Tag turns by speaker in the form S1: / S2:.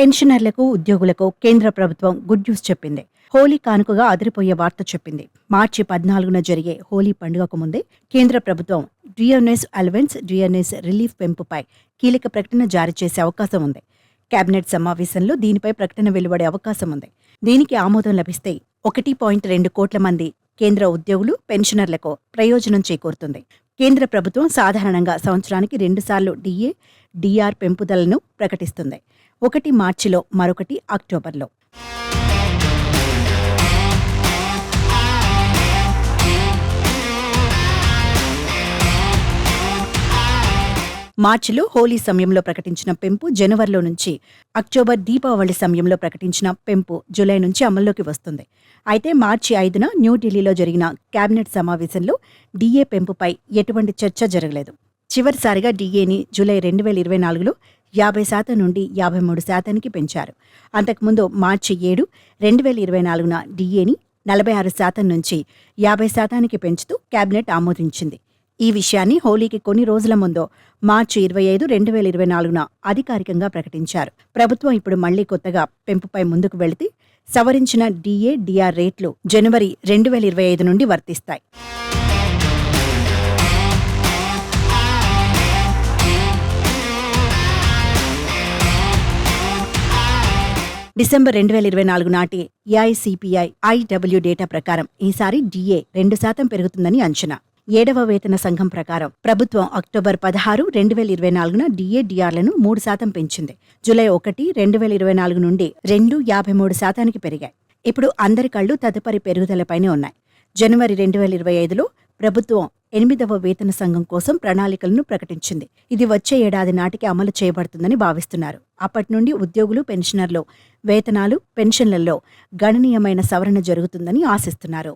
S1: పెన్షనర్లకు, ఉద్యోగులకు కేంద్ర ప్రభుత్వం గుడ్ న్యూస్ చెప్పింది. హోలీ కానుకగా అదిరిపోయే వార్త చెప్పింది. మార్చి 14న జరిగే హోలీ పండుగకు ముందే కేంద్ర ప్రభుత్వం డిఎన్ఎస్ అలవెన్స్, డిఎన్ఎస్ రిలీఫ్ పెంపుపై కీలక ప్రకటన జారీ చేసే అవకాశం ఉంది. కేబినెట్ సమావేశంలో దీనిపై ప్రకటన వెలువడే అవకాశం ఉంది. దీనికి ఆమోదం లభిస్తే 1.2 కోట్ల మంది కేంద్ర ఉద్యోగులు, పెన్షనర్లకు ప్రయోజనం చేకూరుతుంది. కేంద్ర ప్రభుత్వం సాధారణంగా సంవత్సరానికి 2 సార్లు డిఏ, డిఆర్ పెంపుదలను ప్రకటిస్తుంది. ఒకటి మార్చిలో, మరొకటి అక్టోబర్లో. మార్చిలో హోలీ సమయంలో ప్రకటించిన పెంపు జనవరిలో నుంచి, అక్టోబర్ దీపావళి సమయంలో ప్రకటించిన పెంపు జూలై నుంచి అమల్లోకి వస్తుంది. అయితే మార్చి 5న న్యూఢిల్లీలో జరిగిన కేబినెట్ సమావేశంలో డిఏ పెంపుపై ఎటువంటి చర్చ జరగలేదు. చివరిసారిగా డిఏని జూలై 2024లో 50% నుండి 53%కి పెంచారు. అంతకుముందు మార్చి 7, 2024న డిఏని 46% నుంచి 50%కి పెంచుతూ కేబినెట్ ఆమోదించింది. ఈ విషయాన్ని హోలీకి కొన్ని రోజుల ముందు మార్చి 25, 2024న అధికారికంగా ప్రకటించారు. ప్రభుత్వం ఇప్పుడు మళ్లీ కొత్తగా పెంపుపై ముందుకు వెళితే సవరించిన డిఏ, డిఆర్ రేట్లు జనవరి 2025 నుండి వర్తిస్తాయి. డిసెంబర్ 2024 నాటి ఏఐసిపిఐ ఐడబ్ల్యూ డేటా ప్రకారం ఈసారి డిఏ 2% పెరుగుతుందని అంచనా. 7వ వేతన సంఘం ప్రకారం ప్రభుత్వం అక్టోబర్ 16, 2024న డిఏ, డిఆర్లను 3% పెంచింది. జూలై 1, 2024 నుండి 53%కి పెరిగాయి. ఇప్పుడు అందరి కళ్లు తదుపరి పెరుగుదలపైనే ఉన్నాయి. జనవరి 2025లో ప్రభుత్వం 8వ వేతన సంఘం కోసం ప్రణాళికలను ప్రకటించింది. ఇది వచ్చే ఏడాది నాటికి అమలు చేయబడుతుందని భావిస్తున్నారు. అప్పటి నుండి ఉద్యోగులు, పెన్షనర్లు వేతనాలు, పెన్షన్లలో గణనీయమైన సవరణ జరుగుతుందని ఆశిస్తున్నారు.